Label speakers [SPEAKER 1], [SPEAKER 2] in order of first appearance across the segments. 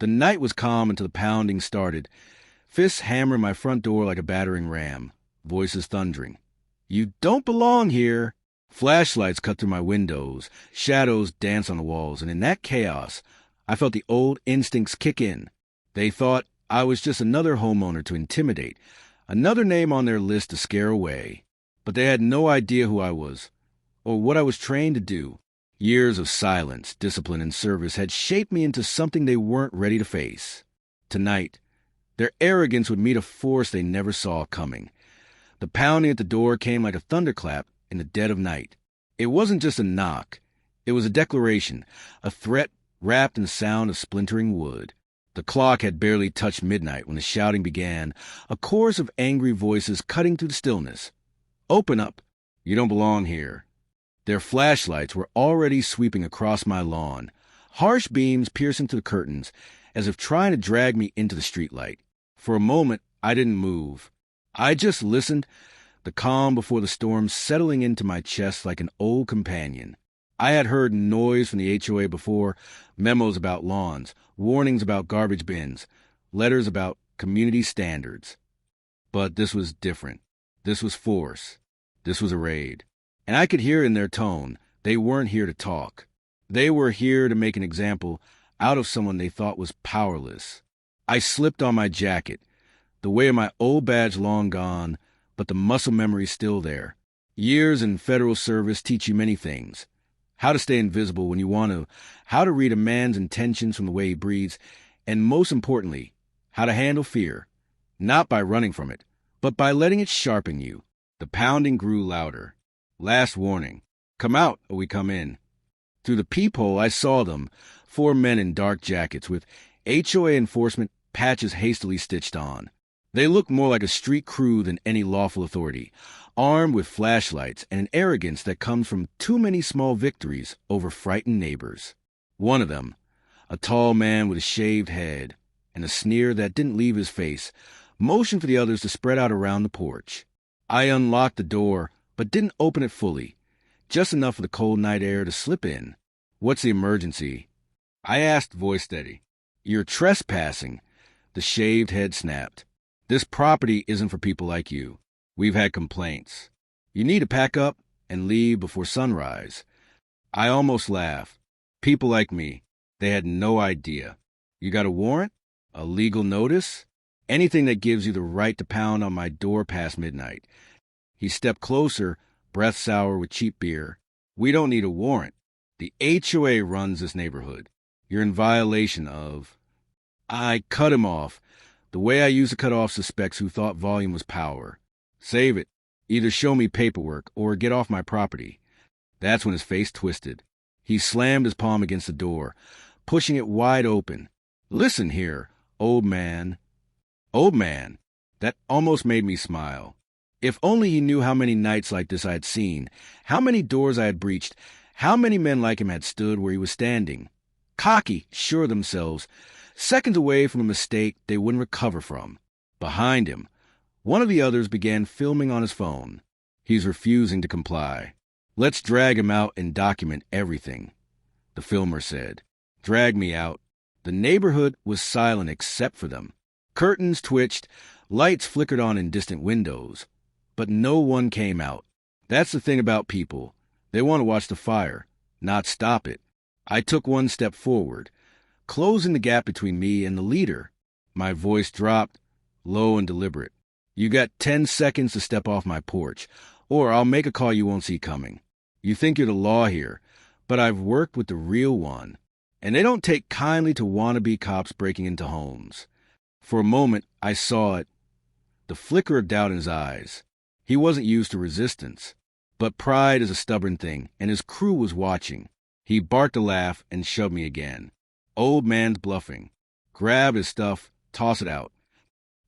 [SPEAKER 1] The night was calm until the pounding started. Fists hammering my front door like a battering ram. Voices thundering. "You don't belong here." Flashlights cut through my windows. Shadows danced on the walls, and in that chaos, I felt the old instincts kick in. They thought I was just another homeowner to intimidate, another name on their list to scare away. But they had no idea who I was, or what I was trained to do. Years of silence, discipline, and service had shaped me into something they weren't ready to face. Tonight, their arrogance would meet a force they never saw coming. The pounding at the door came like a thunderclap in the dead of night. It wasn't just a knock. It was a declaration, a threat wrapped in the sound of splintering wood. The clock had barely touched midnight when the shouting began, a chorus of angry voices cutting through the stillness. "Open up. You don't belong here." Their flashlights were already sweeping across my lawn, harsh beams piercing through the curtains, as if trying to drag me into the streetlight. For a moment, I didn't move. I just listened, the calm before the storm settling into my chest like an old companion. I had heard noise from the HOA before, memos about lawns, warnings about garbage bins, letters about community standards. But this was different. This was force. This was a raid. And I could hear in their tone, they weren't here to talk. They were here to make an example out of someone they thought was powerless. I slipped on my jacket, the way of my old badge long gone, but the muscle memory still there. Years in federal service teach you many things. How to stay invisible when you want to, how to read a man's intentions from the way he breathes, and most importantly, how to handle fear, not by running from it, but by letting it sharpen you. The pounding grew louder. Last warning. Come out or we come in. Through the peephole, I saw them, 4 men in dark jackets with HOA enforcement patches hastily stitched on. They looked more like a street crew than any lawful authority, armed with flashlights and an arrogance that comes from too many small victories over frightened neighbors. One of them, a tall man with a shaved head and a sneer that didn't leave his face, motioned for the others to spread out around the porch. I unlocked the door, but didn't open it fully, just enough for the cold night air to slip in. "What's the emergency?" I asked, voice steady. "You're trespassing," the shaved head snapped. "This property isn't for people like you. We've had complaints. You need to pack up and leave before sunrise." I almost laughed. People like me. They had no idea. "You got a warrant? A legal notice? Anything that gives you the right to pound on my door past midnight." He stepped closer, breath sour with cheap beer. "We don't need a warrant. The HOA runs this neighborhood. You're in violation of..." I cut him off, the way I used to cut off suspects who thought volume was power. "Save it. Either show me paperwork or get off my property." That's when his face twisted. He slammed his palm against the door, pushing it wide open. "Listen here, old man." Old man. That almost made me smile. If only he knew how many nights like this I had seen, how many doors I had breached, how many men like him had stood where he was standing. Cocky, sure of themselves, seconds away from a mistake they wouldn't recover from. Behind him, one of the others began filming on his phone. He's refusing to comply. "Let's drag him out and document everything," the filmer said. Drag me out. The neighborhood was silent except for them. Curtains twitched, lights flickered on in distant windows. But no one came out. That's the thing about people. They want to watch the fire, not stop it. I took one step forward, closing the gap between me and the leader. My voice dropped, low and deliberate. "You got 10 seconds to step off my porch, or I'll make a call you won't see coming. You think you're the law here, but I've worked with the real one. And they don't take kindly to wannabe cops breaking into homes." For a moment, I saw it, the flicker of doubt in his eyes. He wasn't used to resistance, but pride is a stubborn thing, and his crew was watching. He barked a laugh and shoved me again. Old man's bluffing. Grab his stuff, toss it out.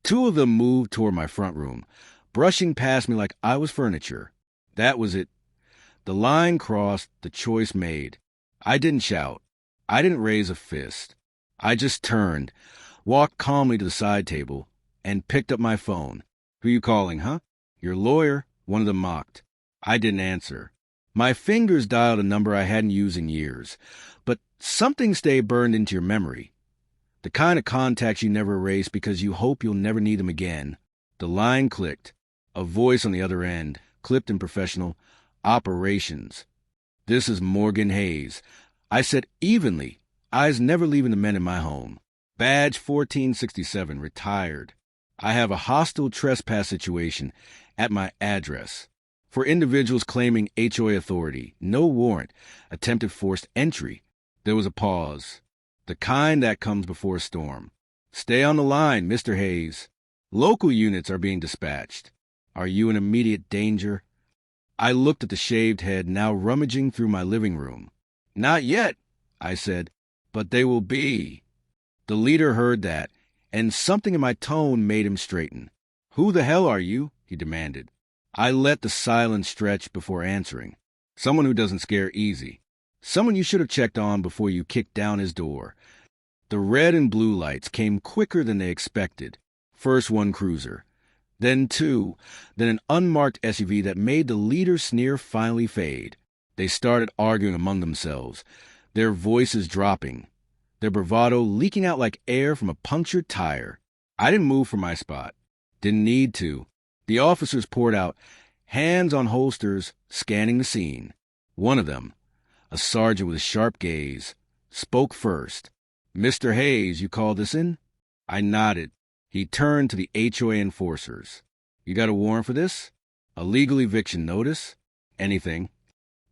[SPEAKER 1] 2 of them moved toward my front room, brushing past me like I was furniture. That was it. The line crossed, the choice made. I didn't shout. I didn't raise a fist. I just turned, walked calmly to the side table, and picked up my phone. "Who you calling, huh?" "Your lawyer," one of them mocked. I didn't answer. My fingers dialed a number I hadn't used in years, but something stayed burned into your memory. The kind of contacts you never erase because you hope you'll never need them again. The line clicked. A voice on the other end, clipped and professional. Operations. This is Morgan Hayes. I said evenly. Eyes never leaving the men in my home. Badge 1467, retired. I have a hostile trespass situation at my address. For individuals claiming HOA authority, no warrant, attempted forced entry. There was a pause. The kind that comes before a storm. Stay on the line, Mr. Hayes. Local units are being dispatched. Are you in immediate danger? I looked at the shaved head now rummaging through my living room. Not yet, I said, but they will be. The leader heard that, and something in my tone made him straighten. Who the hell are you? He demanded. I let the silence stretch before answering. Someone who doesn't scare easy. Someone you should have checked on before you kicked down his door. The red and blue lights came quicker than they expected. First one cruiser, then two, then an unmarked SUV that made the leader's sneer finally fade. They started arguing among themselves, their voices dropping, their bravado leaking out like air from a punctured tire. I didn't move from my spot. Didn't need to. The officers poured out, hands on holsters, scanning the scene. One of them, a sergeant with a sharp gaze, spoke first. Mr. Hayes, you called this in? I nodded. He turned to the HOA enforcers. You got a warrant for this? A legal eviction notice? Anything.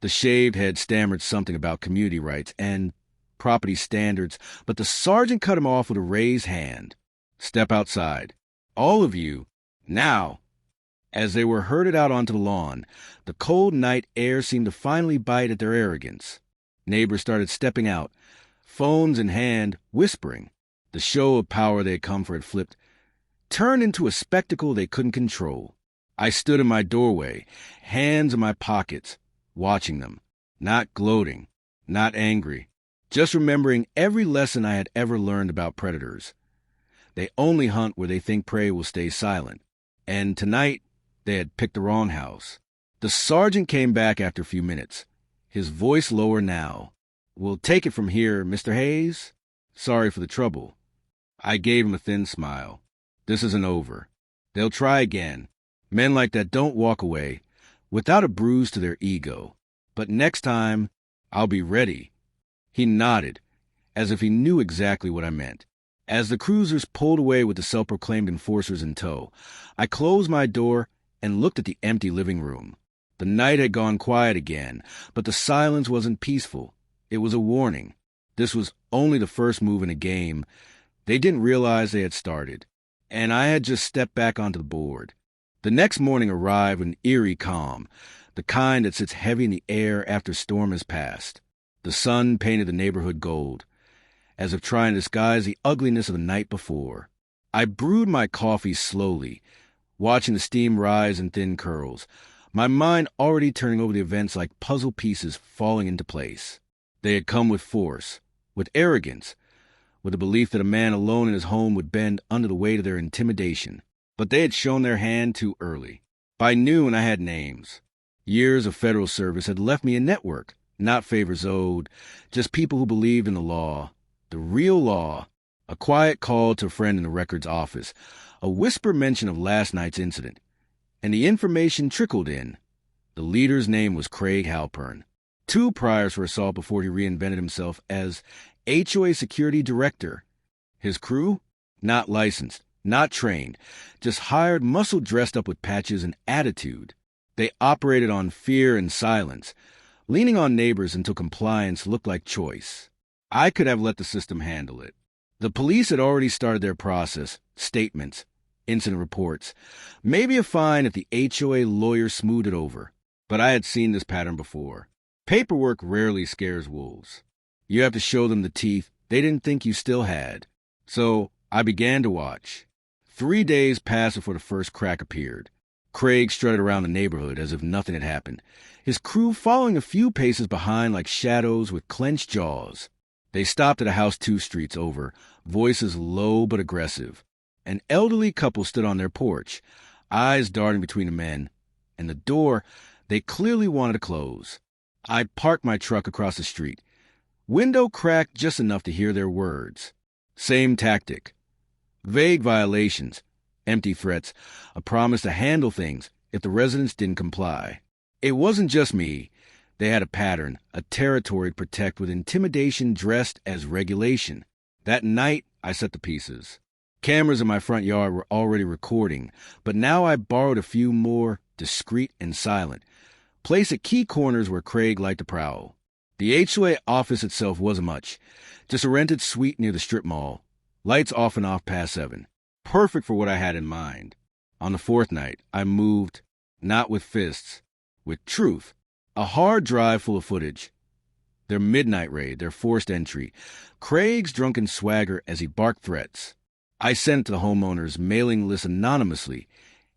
[SPEAKER 1] The shaved head stammered something about community rights and property standards, but the sergeant cut him off with a raised hand. Step outside. All of you. Now. As they were herded out onto the lawn, the cold night air seemed to finally bite at their arrogance. Neighbors started stepping out, phones in hand, whispering. The show of power they had come for had flipped, turned into a spectacle they couldn't control. I stood in my doorway, hands in my pockets, watching them, not gloating, not angry, just remembering every lesson I had ever learned about predators. They only hunt where they think prey will stay silent. And tonight, they had picked the wrong house. The sergeant came back after a few minutes, his voice lower now. We'll take it from here, Mr. Hayes. Sorry for the trouble. I gave him a thin smile. This isn't over. They'll try again. Men like that don't walk away without a bruise to their ego. But next time, I'll be ready. He nodded, as if he knew exactly what I meant. As the cruisers pulled away with the self-proclaimed enforcers in tow, I closed my door and looked at the empty living room. The night had gone quiet again, but the silence wasn't peaceful. It was a warning. This was only the first move in a game. They didn't realize they had started, and I had just stepped back onto the board. The next morning arrived with an eerie calm, the kind that sits heavy in the air after a storm has passed. The sun painted the neighborhood gold, as if trying to disguise the ugliness of the night before. I brewed my coffee slowly, watching the steam rise in thin curls, my mind already turning over the events like puzzle pieces falling into place. They had come with force, with arrogance, with the belief that a man alone in his home would bend under the weight of their intimidation. But they had shown their hand too early. By noon, I had names. Years of federal service had left me a network, not favors owed, just people who believed in the law, the real law. A quiet call to a friend in the records office, a whisper mention of last night's incident, and the information trickled in. The leader's name was Craig Halpern. 2 priors for assault before he reinvented himself as HOA security director. His crew? Not licensed, not trained, just hired muscle dressed up with patches and attitude. They operated on fear and silence, leaning on neighbors until compliance looked like choice. I could have let the system handle it. The police had already started their process, statements, incident reports, maybe a fine if the HOA lawyer smoothed it over. But I had seen this pattern before. Paperwork rarely scares wolves. You have to show them the teeth they didn't think you still had. So I began to watch. 3 days passed before the first crack appeared. Craig strutted around the neighborhood as if nothing had happened, his crew following a few paces behind like shadows with clenched jaws. They stopped at a house 2 streets over, voices low but aggressive. An elderly couple stood on their porch, eyes darting between the men, and the door they clearly wanted to close. I parked my truck across the street, window cracked just enough to hear their words. Same tactic. Vague violations, empty threats, a promise to handle things if the residents didn't comply. It wasn't just me. They had a pattern, a territory to protect with intimidation dressed as regulation. That night, I set the pieces. Cameras in my front yard were already recording, but now I borrowed a few more, discreet and silent, placed at key corners where Craig liked to prowl. The HOA office itself wasn't much, just a rented suite near the strip mall, lights off and off past 7. Perfect for what I had in mind. On the 4th night, I moved, not with fists, with truth. A hard drive full of footage. Their midnight raid, their forced entry, Craig's drunken swagger as he barked threats. I sent it to the homeowner's mailing list anonymously,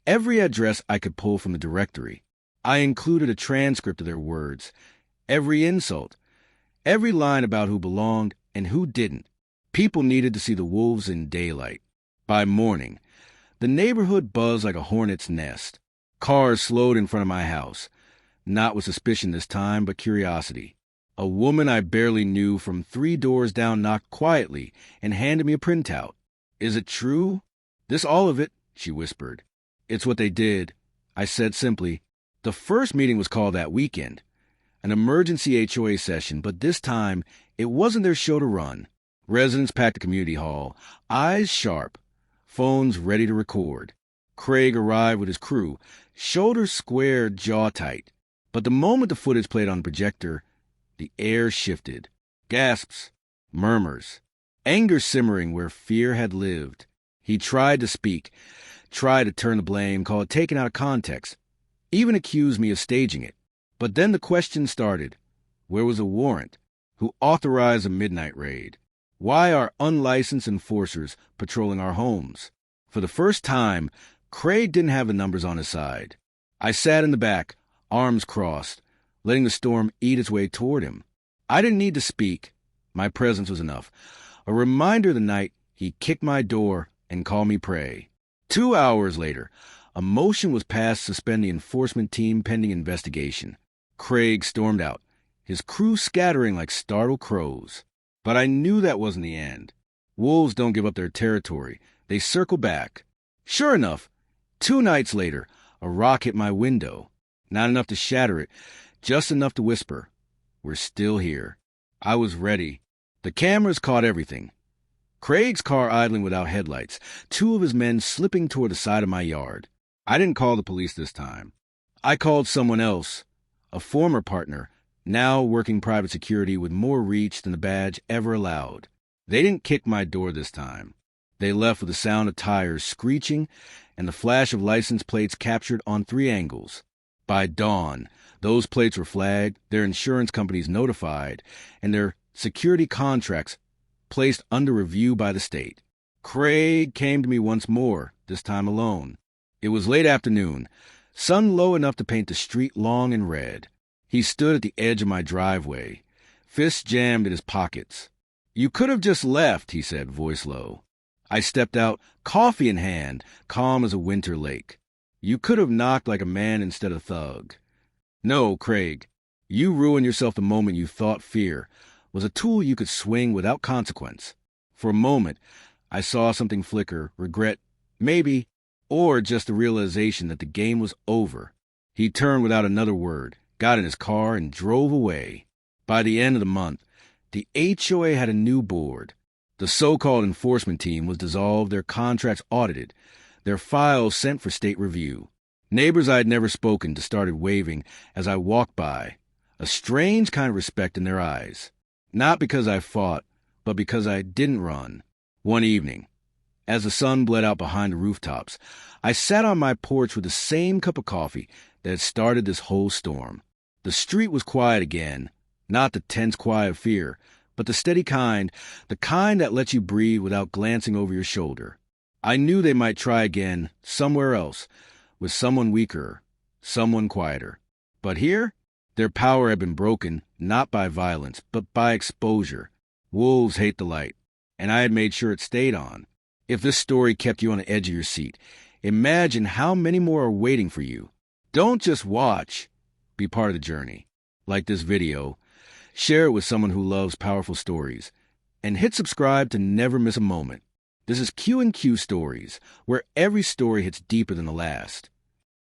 [SPEAKER 1] every address I could pull from the directory. I included a transcript of their words, every insult, every line about who belonged and who didn't. People needed to see the wolves in daylight. By morning, the neighborhood buzzed like a hornet's nest. Cars slowed in front of my house, not with suspicion this time, but curiosity. A woman I barely knew from 3 doors down knocked quietly and handed me a printout. "Is it true?" "This all of it," she whispered. "It's what they did," I said simply. The first meeting was called that weekend, an emergency HOA session, but this time it wasn't their show to run. Residents packed the community hall, eyes sharp, phones ready to record. Craig arrived with his crew, shoulders squared, jaw tight. But the moment the footage played on the projector, the air shifted. Gasps, murmurs, anger simmering where fear had lived. He tried to speak, tried to turn the blame, call it taken out of context, even accused me of staging it. But then the question started. Where was the warrant? Who authorized a midnight raid? Why are unlicensed enforcers patrolling our homes? For the first time, Craig didn't have the numbers on his side. I sat in the back, arms crossed, letting the storm eat its way toward him. I didn't need to speak. My presence was enough. A reminder the night he kicked my door and called me prey. 2 hours later, a motion was passed to suspend the enforcement team pending investigation. Craig stormed out, his crew scattering like startled crows. But I knew that wasn't the end. Wolves don't give up their territory. They circle back. Sure enough, 2 nights later, a rock hit my window. Not enough to shatter it, just enough to whisper, "We're still here." I was ready. The cameras caught everything. Craig's car idling without headlights, 2 of his men slipping toward the side of my yard. I didn't call the police this time. I called someone else, a former partner, now working private security with more reach than the badge ever allowed. They didn't kick my door this time. They left with the sound of tires screeching and the flash of license plates captured on 3 angles. By dawn, those plates were flagged, their insurance companies notified, and their security contracts placed under review by the state. Craig came to me once more, this time alone. It was late afternoon, sun low enough to paint the street long and red. He stood at the edge of my driveway, fists jammed in his pockets. "You could have just left," he said, voice low. I stepped out, coffee in hand, calm as a winter lake. "You could have knocked like a man instead of thug." "No, Craig. You ruined yourself the moment you thought fear was a tool you could swing without consequence." For a moment, I saw something flicker, regret, maybe, or just the realization that the game was over. He turned without another word, got in his car, and drove away. By the end of the month, the HOA had a new board. The so-called enforcement team was dissolved, their contracts audited, their files sent for state review. Neighbors I had never spoken to started waving as I walked by, a strange kind of respect in their eyes. Not because I fought, but because I didn't run. One evening, as the sun bled out behind the rooftops, I sat on my porch with the same cup of coffee that had started this whole storm. The street was quiet again, not the tense quiet of fear, but the steady kind, the kind that lets you breathe without glancing over your shoulder. I knew they might try again, somewhere else, with someone weaker, someone quieter. But here, their power had been broken, not by violence, but by exposure. Wolves hate the light, and I had made sure it stayed on. If this story kept you on the edge of your seat, imagine how many more are waiting for you. Don't just watch. Be part of the journey. Like this video, share it with someone who loves powerful stories, and hit subscribe to never miss a moment. This is Q and Q Stories, where every story hits deeper than the last.